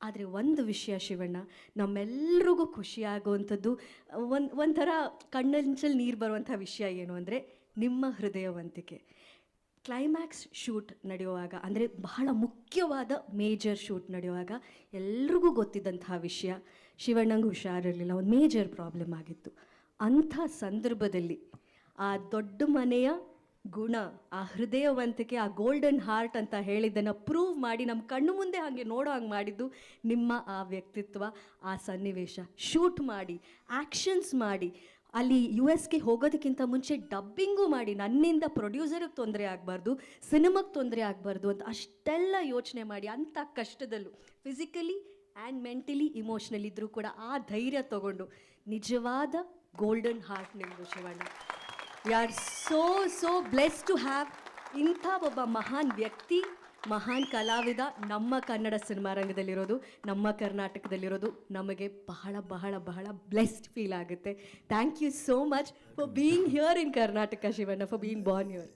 ಆದರೆ ಒಂದು ವಿಷಯ ಶಿವಣ್ಣ, ನಮ್ಮೆಲ್ರಿಗೂ ಖುಷಿಯಾಗುವಂಥದ್ದು, ಒಂಥರ ಕಣ್ಣಂಚಲ್ಲಿ ನೀರು ಬರುವಂಥ ವಿಷಯ ಏನು ಅಂದರೆ ನಿಮ್ಮ ಹೃದಯವಂತಿಕೆ. ಕ್ಲೈಮ್ಯಾಕ್ಸ್ ಶೂಟ್ ನಡೆಯುವಾಗ, ಅಂದರೆ ಬಹಳ ಮುಖ್ಯವಾದ ಮೇಜರ್ ಶೂಟ್ ನಡೆಯುವಾಗ ಎಲ್ರಿಗೂ ಗೊತ್ತಿದ್ದಂತಹ ವಿಷಯ, ಶಿವಣ್ಣಂಗೆ ಹುಷಾರಿರಲಿಲ್ಲ, ಒಂದು ಮೇಜರ್ ಪ್ರಾಬ್ಲಮ್ ಆಗಿತ್ತು. ಅಂಥ ಸಂದರ್ಭದಲ್ಲಿ ಆ ದೊಡ್ಡ ಮನೆಯ ಗುಣ, ಆ ಹೃದಯವಂತಿಕೆ, ಆ ಗೋಲ್ಡನ್ ಹಾರ್ಟ್ ಅಂತ ಹೇಳಿದ್ದನ್ನು ಪ್ರೂವ್ ಮಾಡಿ ನಮ್ಮ ಕಣ್ಣು ಮುಂದೆ ಹಾಗೆ ನೋಡೋ ಹಂಗೆ ಮಾಡಿದ್ದು ನಿಮ್ಮ ಆ ವ್ಯಕ್ತಿತ್ವ, ಆ ಸನ್ನಿವೇಶ. ಶೂಟ್ ಮಾಡಿ, ಆ್ಯಕ್ಷನ್ಸ್ ಮಾಡಿ, ಅಲ್ಲಿ US ಗೆ ಹೋಗೋದಕ್ಕಿಂತ ಮುಂಚೆ ಡಬ್ಬಿಂಗು ಮಾಡಿ, ನನ್ನಿಂದ ಪ್ರೊಡ್ಯೂಸರಿಗೆ ತೊಂದರೆ ಆಗಬಾರ್ದು, ಸಿನಿಮಾಗೆ ತೊಂದರೆ ಆಗಬಾರ್ದು ಅಂತ ಅಷ್ಟೆಲ್ಲ ಯೋಚನೆ ಮಾಡಿ, ಅಂಥ ಕಷ್ಟದಲ್ಲೂ ಫಿಸಿಕಲಿ ಆ್ಯಂಡ್ ಮೆಂಟಲಿ ಇಮೋಷ್ನಲಿ ಇದ್ದರೂ ಕೂಡ ಆ ಧೈರ್ಯ ತಗೊಂಡು, ನಿಜವಾದ ಗೋಲ್ಡನ್ ಹಾರ್ಟ್ ನಿಮ್ಮದು Shivanna. We are so blessed to have ಇಂಥ ಒಬ್ಬ ಮಹಾನ್ ವ್ಯಕ್ತಿ, ಮಹಾನ್ ಕಲಾವಿದ ನಮ್ಮ ಕನ್ನಡ ಸಿನಿಮಾ ರಂಗದಲ್ಲಿರೋದು, ನಮ್ಮ ಕರ್ನಾಟಕದಲ್ಲಿರೋದು ನಮಗೆ ಬಹಳ ಬಹಳ ಬಹಳ ಬ್ಲೆಸ್ಡ್ ಫೀಲ್ ಆಗುತ್ತೆ. Thank you so much for being here in Karnataka Shivanna, for being born here.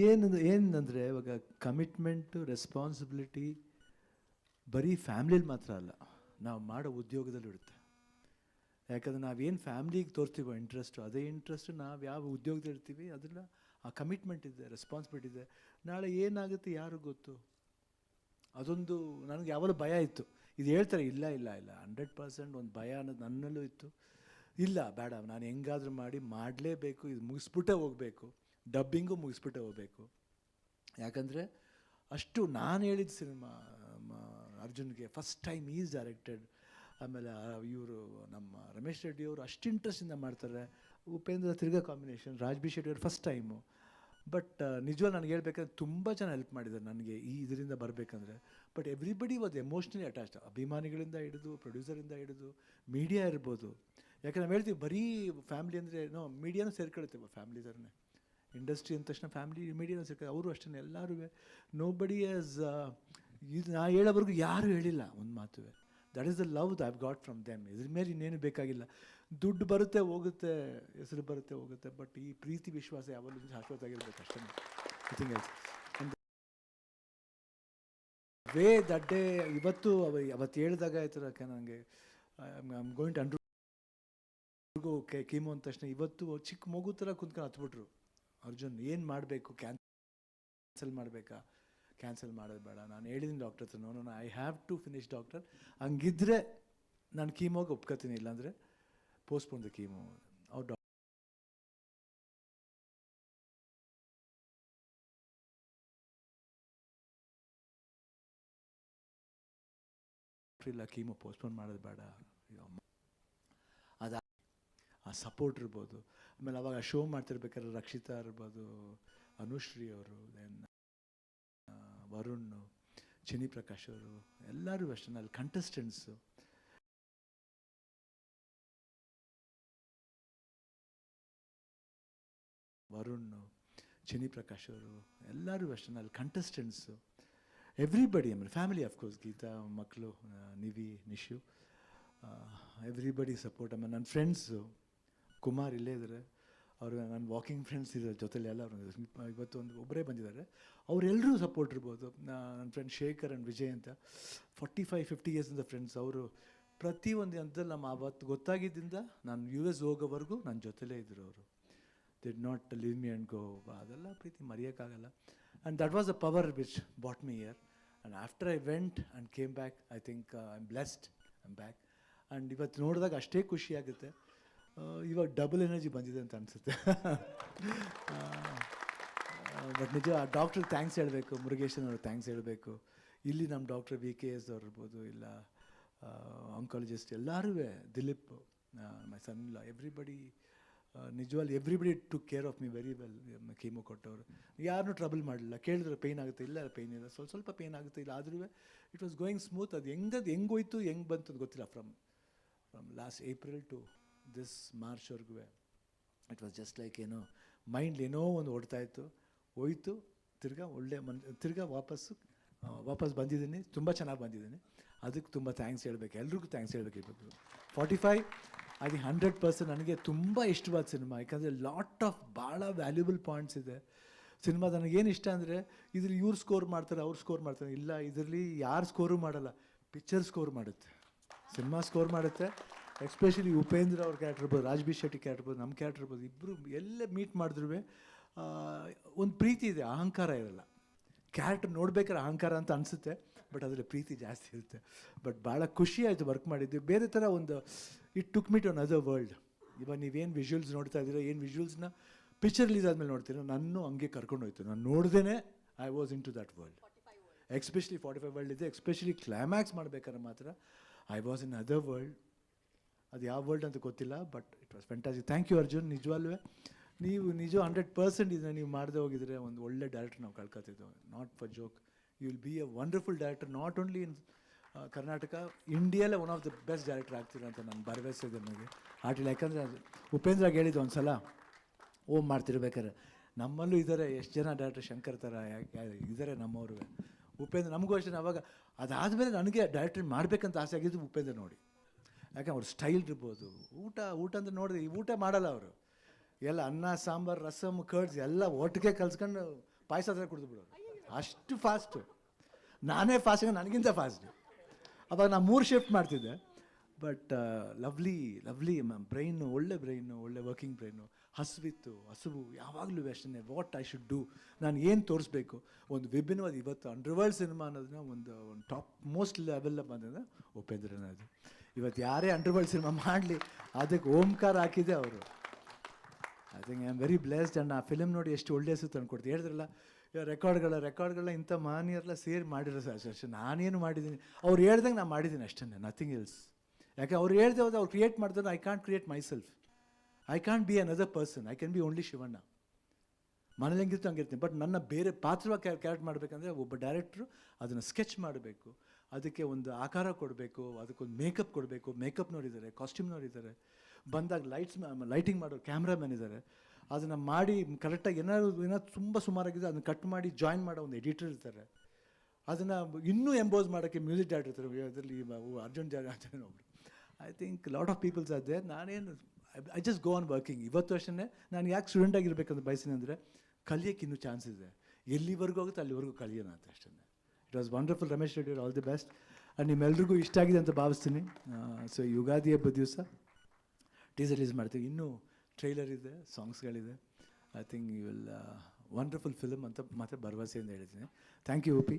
ಏನಂದರೆ ಇವಾಗ ಕಮಿಟ್ಮೆಂಟು, ರೆಸ್ಪಾನ್ಸಿಬಿಲಿಟಿ ಬರೀ ಫ್ಯಾಮ್ಲಿಲಿ ಮಾತ್ರ ಅಲ್ಲ, ನಾವು ಮಾಡೋ ಉದ್ಯೋಗದಲ್ಲೂ ಇರುತ್ತೆ. ಯಾಕಂದರೆ ನಾವೇನು ಫ್ಯಾಮ್ಲಿಗೆ ತೋರ್ತೀವೋ ಇಂಟ್ರೆಸ್ಟು, ಅದೇ ಇಂಟ್ರೆಸ್ಟು ನಾವು ಯಾವ ಉದ್ಯೋಗದಲ್ಲಿ ಇರ್ತೀವಿ ಅದನ್ನು, ಆ ಕಮಿಟ್ಮೆಂಟ್ ಇದೆ, ರೆಸ್ಪಾನ್ಸಿಬಿಲಿಟಿ ಇದೆ. ನಾಳೆ ಏನಾಗುತ್ತೆ ಯಾರಿಗೂ ಗೊತ್ತು. ಅದೊಂದು ನನಗೆ ಯಾವಾಗಲೂ ಭಯ ಇತ್ತು. ಇದು ಹೇಳ್ತಾರೆ, ಇಲ್ಲ 100% ಒಂದು ಭಯ ಅನ್ನೋದು ನನ್ನಲ್ಲೂ ಇತ್ತು. ಇಲ್ಲ ಬೇಡ, ನಾನು ಹೆಂಗಾದ್ರೂ ಮಾಡಲೇಬೇಕು, ಇದು ಮುಗಿಸ್ಬಿಟ್ಟೇ ಹೋಗಬೇಕು, ಡಬ್ಬಿಂಗು ಮುಗಿಸ್ಬಿಟ್ಟೇ ಹೋಗಬೇಕು. ಯಾಕಂದರೆ ಅಷ್ಟು ನಾನು ಹೇಳಿದ ಸಿನಿಮಾ ಅರ್ಜುನ್ಗೆ ಫಸ್ಟ್ ಟೈಮ್ ಈಸ್ ಡೈರೆಕ್ಟೆಡ್. ಆಮೇಲೆ ಇವರು ನಮ್ಮ ರಮೇಶ್ ರೆಡ್ಡಿ ಅವರು ಅಷ್ಟು ಇಂಟ್ರೆಸ್ಟಿಂದ ಮಾಡ್ತಾರೆ. ಉಪೇಂದ್ರ ತಿರ್ಗಾ ಕಾಂಬಿನೇಷನ್, ರಾಜ್ ಬಿ ಶೆಟ್ಟಿ ಅವರು ಫಸ್ಟ್ ಟೈಮು. ಬಟ್ ನಿಜವಾಗಿ ನನಗೆ ಹೇಳ್ಬೇಕಂದ್ರೆ ತುಂಬ ಜನ ಹೆಲ್ಪ್ ಮಾಡಿದ್ದಾರೆ ನನಗೆ ಈ ಇದರಿಂದ ಬರಬೇಕಂದ್ರೆ. But everybody was emotionally attached, ಅಭಿಮಾನಿಗಳಿಂದ ಹಿಡಿದು, ಪ್ರೊಡ್ಯೂಸರಿಂದ ಹಿಡಿದು, ಮೀಡಿಯಾ ಇರ್ಬೋದು. ಯಾಕಂದ್ರೆ ನಾವು ಹೇಳ್ತೀವಿ ಬರೀ ಫ್ಯಾಮ್ಲಿ ಅಂದರೆ ಮೀಡಿಯಾನೂ ಸೇರ್ಕೊಳ್ತೇವೆ, ಫ್ಯಾಮ್ಲಿ ಥರನೇ. ಇಂಡಸ್ಟ್ರಿ ಅಂದ ತಕ್ಷಣ ಫ್ಯಾಮ್ಲಿ ಮೀಡಿಯಾನೂ ಸೇರ್ಕೊಳ್ಳಿ, ಅವರು ಅಷ್ಟೇ ಎಲ್ಲರೂ. ನೋಬಡಿ ಆಸ್ ಇದು ನಾ ಹೇಳೋವರೆಗೂ ಯಾರೂ ಹೇಳಿಲ್ಲ ಒಂದು ಮಾತು. That is the love I've got from them. ಇದ್ರ ಮೇಲೆ ಇನ್ನೇನು ಬೇಕಾಗಿಲ್ಲ. ದುಡ್ಡು ಬರುತ್ತೆ ಹೋಗುತ್ತೆ, ಹೆಸರು ಬರುತ್ತೆ ಹೋಗುತ್ತೆ, ಬಟ್ ಈ ಪ್ರೀತಿ ವಿಶ್ವಾಸ ಯಾವಾಗಲೂ ಶಾಶ್ವತ ಆಗಿರ್ಬೇಕು ಅಷ್ಟೇ. Nothing else. Way that day, ಇವತ್ತು ಹೇಳಿದಾಗ ಆಯ್ತು ನನಗೆ, I am going to undergo chemo ಅಂದ ತಕ್ಷಣ ಇವತ್ತು ಚಿಕ್ಕ ಮಗು ಥರ ಕುಂತ್ಕೊಂಡು ಹತ್ಬಿಟ್ರು. ಅರ್ಜುನ್ ಏನು ಮಾಡಬೇಕು, ಕ್ಯಾನ್ಸಲ್ ಮಾಡಬೇಕಾ? ಕ್ಯಾನ್ಸಲ್ ಮಾಡೋದು ಬೇಡ. ನಾನು ಹೇಳಿದ್ದೀನಿ ಡಾಕ್ಟರ್ ಹತ್ರ, no I have to finish doctor. ಹಂಗಿದ್ರೆ ನಾನು ಕೀಮೋಗೆ ಒಪ್ಕೋತೀನಿ, ಇಲ್ಲಾಂದರೆ ಪೋಸ್ಟ್ಪೋನ್ ದ ಕೀಮೋ. ಅವ್ರು ಡಾಕ್ಟರ್ ಇಲ್ಲ, ಕೀಮೋ ಪೋಸ್ಟ್ಪೋನ್ ಮಾಡೋದು ಬೇಡ. ಅದು ಆ ಸಪೋರ್ಟ್ ಇರ್ಬೋದು. ಆಮೇಲೆ ಅವಾಗ ಶೋ ಮಾಡ್ತಿರ್ಬೇಕಾದ್ರೆ ರಕ್ಷಿತಾ ಇರ್ಬೋದು, ಅನುಶ್ರೀ ಅವರು, ದೆನ್ ವರುಣ್, ಚಿನಿ ಪ್ರಕಾಶ್ ಅವರು, ಎಲ್ಲರೂ ಅಷ್ಟೇ. ಅಲ್ಲಿ ಕಂಟೆಸ್ಟೆಂಟ್ಸು, ವರುಣ್, ಚಿನಿ ಪ್ರಕಾಶ್ ಅವರು, ಎಲ್ಲರೂ ಅಷ್ಟೇ. ಅಲ್ಲಿ ಕಂಟೆಸ್ಟೆಂಟ್ಸು, ಎವ್ರಿಬಡಿ. ಆಮೇಲೆ ಫ್ಯಾಮಿಲಿ ಅಫ್ಕೋರ್ಸ್, ಗೀತಾ ಮಕ್ಕಳು, ನಿವಿ, ನಿಶು, ಎವ್ರಿಬಡಿ ಸಪೋರ್ಟ್. ಆಮೇಲೆ ನನ್ನ ಫ್ರೆಂಡ್ಸು, ಕುಮಾರ್ ಇಲ್ಲೇ ಇದ್ದಾರೆ, ಅವರು ನನ್ನ ವಾಕಿಂಗ್ ಫ್ರೆಂಡ್ಸ್ ಇದ್ದಾರೆ ಜೊತೆಲಿ ಎಲ್ಲ. ಇವತ್ತು ಒಬ್ಬರೇ ಬಂದಿದ್ದಾರೆ, ಅವರೆಲ್ಲರೂ ಸಪೋರ್ಟ್ ಇರ್ಬೋದು. ನನ್ನ ಫ್ರೆಂಡ್ ಶೇಖರ್ ಆ್ಯಂಡ್ ವಿಜಯ್ ಅಂತ 45-50 ಇಯರ್ಸಿಂದ ಫ್ರೆಂಡ್ಸ್. ಅವರು ಪ್ರತಿಯೊಂದು ಹಂತದಲ್ಲಿ ನಮ್ಮ ಅವತ್ತು ಗೊತ್ತಾಗಿದ್ದರಿಂದ ನಾನು US ಹೋಗೋವರೆಗೂ ನನ್ನ ಜೊತೆಲೇ ಇದ್ದರು. ಅವರು did not leave me and go. ಅದೆಲ್ಲ ಪ್ರೀತಿ ಮರೆಯೋಕ್ಕಾಗಲ್ಲ. And that was the power which brought me here. And after I went and came back, I think I am blessed, I am back. And ಇವತ್ತು ನೋಡಿದಾಗ ಅಷ್ಟೇ ಖುಷಿಯಾಗುತ್ತೆ. ಇವಾಗ double energy ಬಂದಿದೆ ಅಂತ ಅನಿಸುತ್ತೆ. ಬಟ್ ನಿಜ ಡಾಕ್ಟ್ರಿಗೆ ಥ್ಯಾಂಕ್ಸ್ ಹೇಳಬೇಕು, ಮುರುಗೇಶನ್ ಅವ್ರಿಗೆ ಥ್ಯಾಂಕ್ಸ್ ಹೇಳಬೇಕು. ಇಲ್ಲಿ ನಮ್ಮ ಡಾಕ್ಟರ್ VKS ಅವ್ರು ಇರ್ಬೋದು, ಇಲ್ಲ ಆಂಕಾಲಜಿಸ್ಟ್ ಎಲ್ಲರೂ, ದಿಲೀಪ್, ಮೈ ಸನ್ ಇಲ್ಲ, ಎವ್ರಿಬಡಿ, ನಿಜವಾಗ್ಲೂ everybody took care of me very well. Chemo ಕೊಟ್ಟವರು ಯಾರನ್ನೂ ಟ್ರಬಲ್ ಮಾಡಲಿಲ್ಲ. ಕೇಳಿದ್ರೆ ಪೇಯ್ನ್ ಆಗುತ್ತೆ, ಇಲ್ಲ ಪೇಯ್ನ್ ಇಲ್ಲ, ಸ್ವಲ್ಪ ಪೇಯ್ನ್ ಆಗುತ್ತೆ, ಇಲ್ಲ ಆದ್ರೂ ಇಟ್ ವಾಸ್ ಗೋಯಿಂಗ್ ಸ್ಮೂತ್. ಅದು ಹೆಂಗೆ ಹೋಯ್ತು, ಹೆಂಗೆ ಬಂತು ಅದು ಗೊತ್ತಿಲ್ಲ. From last April to this ಮಾರ್ಚ್ವರೆಗೂ ಇಟ್ ವಾಸ್ ಜಸ್ಟ್ ಲೈಕ್ ಏನೋ ಮೈಂಡ್ ಏನೋ ಒಂದು ಓಡ್ತಾಯಿತ್ತು, ಹೋಯ್ತು, ತಿರ್ಗಾ ವಾಪಸ್ ಬಂದಿದ್ದೀನಿ. ತುಂಬ ಚೆನ್ನಾಗಿ ಬಂದಿದ್ದೀನಿ. ಅದಕ್ಕೆ ತುಂಬ ಥ್ಯಾಂಕ್ಸ್ ಹೇಳಬೇಕು, ಎಲ್ರಿಗೂ ಥ್ಯಾಂಕ್ಸ್ ಹೇಳಬೇಕು. ಇವತ್ತು 45 ಅದು 100% ನನಗೆ ತುಂಬ ಇಷ್ಟವಾದ ಸಿನಿಮಾ. ಯಾಕಂದರೆ ಲಾಟ್ ಆಫ್ ಭಾಳ ವ್ಯಾಲ್ಯೂಬಲ್ ಪಾಯಿಂಟ್ಸ್ ಇದೆ ಸಿನಿಮಾ. ನನಗೇನು ಇಷ್ಟ ಅಂದರೆ, ಇದ್ರಲ್ಲಿ ಇವ್ರು ಸ್ಕೋರ್ ಮಾಡ್ತಾರೆ, ಅವ್ರು ಸ್ಕೋರ್ ಮಾಡ್ತಾರೆ, ಇಲ್ಲ ಇದರಲ್ಲಿ ಯಾರು ಸ್ಕೋರು ಮಾಡಲ್ಲ, ಪಿಕ್ಚರ್ ಸ್ಕೋರ್ ಮಾಡುತ್ತೆ, ಸಿನಿಮಾ ಸ್ಕೋರ್ ಮಾಡುತ್ತೆ. ಎಸ್ಪೆಷಲಿ ಉಪೇಂದ್ರ ಅವ್ರ ಕ್ಯಾರೆಕ್ಟರ್ ಇರ್ಬೋದು, ರಾಜ್ಬಿ ಶೆಟ್ಟಿ ಕ್ಯಾರೆಕ್ಟರ್ ಇರ್ಬೋದು, ನಮ್ಮ ಕ್ಯಾರೆಕ್ಟರ್ ಇರ್ಬೋದು, ಇಬ್ಬರು ಎಲ್ಲೇ ಮೀಟ್ ಮಾಡಿದ್ರೂ ಒಂದು ಪ್ರೀತಿ ಇದೆ, ಅಹಂಕಾರ ಇರಲ್ಲ. ಕ್ಯಾರೆಕ್ಟರ್ ನೋಡ್ಬೇಕಾದ್ರೆ ಅಹಂಕಾರ ಅಂತ ಅನಿಸುತ್ತೆ, ಬಟ್ ಅದರಲ್ಲಿ ಪ್ರೀತಿ ಜಾಸ್ತಿ ಇರುತ್ತೆ. ಬಟ್ ಭಾಳ ಖುಷಿ ಆಯಿತು ವರ್ಕ್ ಮಾಡಿದ್ವಿ. ಬೇರೆ ಥರ ಒಂದು it took me to another world. ಇವಾಗ ನೀವೇನು ವಿಜುವಲ್ಸ್ ನೋಡ್ತಾ ಇದ್ದೀರೋ, ಏನು ವಿಜುವಲ್ಸ್ನ ಪಿಕ್ಚರ್ ರಿಲೀಸ್ ಆದಮೇಲೆ ನೋಡ್ತೀರೋ, ನನ್ನೂ ಹಂಗೆ ಕರ್ಕೊಂಡೋಯ್ತು. ನಾನು ನೋಡ್ದೇ I was into that world. Especially 45 world ಇದೆ, ಎಸ್ಪೆಷಲಿ ಕ್ಲೈಮ್ಯಾಕ್ಸ್ ಮಾಡ್ಬೇಕಾದ್ರೆ ಮಾತ್ರ I was in other world. ಅದು ಯಾವ ವರ್ಲ್ಡ್ ಅಂತ ಗೊತ್ತಿಲ್ಲ, but it was fantastic. Thank you Arjun. ನಿಜವಾಗ್ಲೂ ನೀವು 100% ಇದನ್ನು ನೀವು ಮಾಡದೆ ಹೋಗಿದ್ರೆ ಒಂದು ಒಳ್ಳೆ ಡೈರೆಕ್ಟರ್ ನಾವು ಕಳ್ಕೊತಿದ್ದೆವು. Not for joke, you will be a wonderful director, not only in Karnataka, ಇಂಡಿಯಾಲೇ one of the best director ಆಗ್ತೀರ ಅಂತ ನಾನು ಭರವಸೆ ಇದೆ ನನಗೆ ಆಟಿಲ್ಲ. ಯಾಕಂದರೆ ಉಪೇಂದ್ರಾಗ ಹೇಳಿದ್ದು ಒಂದು ಸಲ ಓಮ್ ಮಾಡ್ತಿರ್ಬೇಕಾರೆ, ನಮ್ಮಲ್ಲೂ ಇದ್ದಾರೆ ಎಷ್ಟು ಜನ ಡೈರೆಕ್ಟರ್, ಶಂಕರ್ ಥರ ಇದ್ದಾರೆ ನಮ್ಮವರು. ಉಪೇಂದ್ರ ನಮಗೂ ಅಷ್ಟೇ. ಅವಾಗ ಅದಾದಮೇಲೆ ನನಗೆ ಡೈರೆಕ್ಟರ್ ಮಾಡಬೇಕಂತ ಆಸೆ ಆಗಿದ್ದು ಉಪೇಂದ್ರ ನೋಡಿ. ಯಾಕಂದ್ರೆ ಅವ್ರ ಸ್ಟೈಲ್ ಇರ್ಬೋದು, ಊಟ ಅಂತ ನೋಡಿದ್ರೆ ಈ ಊಟ ಮಾಡಲ್ಲ ಅವರು, ಎಲ್ಲ ಅನ್ನ ಸಾಂಬಾರು ರಸಮ್ ಕರ್ಡ್ಸ್ ಎಲ್ಲ ಒಟ್ಟಿಗೆ ಕಲ್ಸ್ಕೊಂಡು ಪಾಯಸ ಥರ ಕುಡಿದು ಬಿಡೋರು, ಅಷ್ಟು ಫಾಸ್ಟು. ನಾನೇ ಫಾಸ್ಟ್, ನನಗಿಂತ ಫಾಸ್ಟ್. ಅವಾಗ ನಾನು 3 ಶಿಫ್ಟ್ ಮಾಡ್ತಿದ್ದೆ. ಬಟ್ ಲವ್ಲಿ ಬ್ರೈನು, ಒಳ್ಳೆ ಬ್ರೈನು, ಒಳ್ಳೆ ವರ್ಕಿಂಗ್ ಬ್ರೈನು. ಹಸುವು ಯಾವಾಗಲೂ ಅಷ್ಟೇ, ವಾಟ್ ಐ ಶುಡ್ ಡೂ, ನಾನು ಏನು ತೋರಿಸ್ಬೇಕು. ಒಂದು ವಿಭಿನ್ನವಾದ ಇವತ್ತು ಅಂಡರ್ವರ್ಲ್ಡ್ ಸಿನಿಮಾ ಅನ್ನೋದನ್ನ ಒಂದು ಟಾಪ್ ಮೋಸ್ಟ್ ಲೆವೆಲ್ ಬಂದರೆ ಉಪೇಂದ್ರನ. ಅದು ಇವತ್ತು ಯಾರೇ ಅಂಡರ್ವರ್ಲ್ಡ್ ಸಿನಿಮಾ ಮಾಡಲಿ ಅದಕ್ಕೆ ಓಂಕಾರ ಹಾಕಿದೆ ಅವರು. I think I am very blessed. And ಆ ಫಿಲಮ್ ನೋಡಿ ಎಷ್ಟು ಒಳ್ಳೆ ಹೆಸರು ತಂದುಕೊಡ್ತೀವಿ. ಹೇಳಿದ್ರಲ್ಲ ರೆಕಾರ್ಡ್ಗಳನ್ನ ಇಂಥ ಮಾನಿಯರೆಲ್ಲ ಸೇರಿ ಮಾಡಿರೋ ಅಷ್ಟೇ. ನಾನೇನು ಮಾಡಿದ್ದೀನಿ, ಅವ್ರು ಹೇಳ್ದಂಗೆ ನಾನು ಮಾಡಿದ್ದೀನಿ ಅಷ್ಟೇ, ನಥಿಂಗ್ ಎಲ್ಸ್. ಯಾಕೆ ಅವ್ರು ಹೇಳ್ದೆ ಹೋದ್ರೆ ಅವ್ರು ಕ್ರಿಯೇಟ್ ಮಾಡ್ತಾರೆ, I can't create my self, I can't be another person, I can be only Shivanna. ಮನೇಲಿ ಹೆಂಗಿರ್ತು ಹಂಗಿರ್ತೀನಿ. ಬಟ್ ನನ್ನ ಬೇರೆ ಪಾತ್ರವಾಗಿ ಕ್ಯಾರೆಕ್ಟ್ ಮಾಡಬೇಕಂದ್ರೆ ಒಬ್ಬ ಡೈರೆಕ್ಟ್ರು ಅದನ್ನು ಸ್ಕೆಚ್ ಮಾಡಬೇಕು, ಅದಕ್ಕೆ ಒಂದು ಆಕಾರ ಕೊಡಬೇಕು, ಅದಕ್ಕೊಂದು ಮೇಕಪ್ ಕೊಡಬೇಕು. ಮೇಕಪ್ನವ್ರು ಇದ್ದಾರೆ, ಕಾಸ್ಟ್ಯೂಮ್ನವ್ರು ಬಂದಾಗ ಲೈಟಿಂಗ್ ಮಾಡೋರು, ಕ್ಯಾಮ್ರಾಮನ್ ಇದ್ದಾರೆ. ಅದನ್ನು ಮಾಡಿ ಕರೆಕ್ಟಾಗಿ ಏನಾದ್ರು ತುಂಬ ಸುಮಾರಾಗಿದೆ ಅದನ್ನು ಕಟ್ ಮಾಡಿ ಜಾಯಿನ್ ಮಾಡೋ ಒಂದು ಎಡಿಟರ್ ಇರ್ತಾರೆ. ಅದನ್ನು ಇನ್ನೂ ಎಂಬೋಸ್ ಮಾಡೋಕ್ಕೆ ಮ್ಯೂಸಿಕ್ ಡೈರೆಕ್ಟರ್ ಇರ್ತಾರೆ. ಅದರಲ್ಲಿ ಅರ್ಜುನ್ ಜಾರ್ಜನ್ ಒಬ್ಬರು. I think lot of peoples are there. ನಾನೇನು I just go on working. ಇವತ್ತು ಅಷ್ಟೇ ನಾನು ಯಾಕೆ ಸ್ಟೂಡೆಂಟ್ ಆಗಿರ್ಬೇಕಂತ ಬಯಸ್ತೀನಿ ಅಂದರೆ, ಕಲಿಯೋಕ್ಕೆ ಇನ್ನೂ ಚಾನ್ಸ್ ಇದೆ. ಎಲ್ಲಿವರೆಗೂ ಆಗುತ್ತೆ ಅಲ್ಲಿವರೆಗೂ ಕಲಿಯೋಣ ಅಂತ ಅಷ್ಟೇ. It was wonderful. Ramesh Reddy, all the best. And ನಿಮ್ಮೆಲ್ರಿಗೂ ಇಷ್ಟ ಆಗಿದೆ ಅಂತ ಭಾವಿಸ್ತೀನಿ. ಸೊ ಯುಗಾದಿ ಹಬ್ಬದ ದಿವಸ ಟೀಸರ್ ರಿಲೀಸ್ ಮಾಡ್ತೀವಿ. ಇನ್ನೂ ಟ್ರೈಲರ್ ಇದೆ, ಸಾಂಗ್ಸ್ಗಳಿದೆ. I think you will wonderful film ಅಂತ ಮತ್ತೆ ಭರವಸೆಯಿಂದ ಹೇಳ್ತೀನಿ. Thank you Uppi,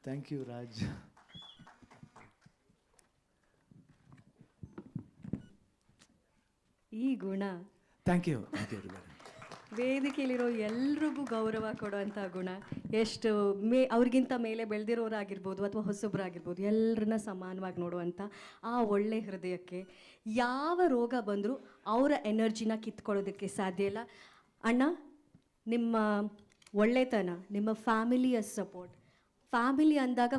thank you Raj. ಈ ಗುಣ, ಥ್ಯಾಂಕ್ ಯು ವೇದಿಕೆಯಲ್ಲಿರೋ ಎಲ್ರಿಗೂ ಗೌರವ ಕೊಡುವಂಥ ಗುಣ. ಎಷ್ಟು ಅವ್ರಿಗಿಂತ ಮೇಲೆ ಬೆಳೆದಿರೋರಾಗಿರ್ಬೋದು ಅಥವಾ ಹೊಸಬ್ರಾಗಿರ್ಬೋದು, ಎಲ್ಲರನ್ನ ಸಮಾನವಾಗಿ ನೋಡುವಂಥ ಆ ಒಳ್ಳೆ ಹೃದಯಕ್ಕೆ ಯಾವ ರೋಗ ಬಂದರೂ ಅವರ ಎನರ್ಜಿನ ಕಿತ್ಕೊಳ್ಳೋದಕ್ಕೆ ಸಾಧ್ಯ ಇಲ್ಲ. ಅಣ್ಣ, ನಿಮ್ಮ ಒಳ್ಳೆತನ, ನಿಮ್ಮ ಫ್ಯಾಮಿಲಿಯ ಸಪೋರ್ಟ್, ಫ್ಯಾಮಿಲಿ ಅಂದಾಗ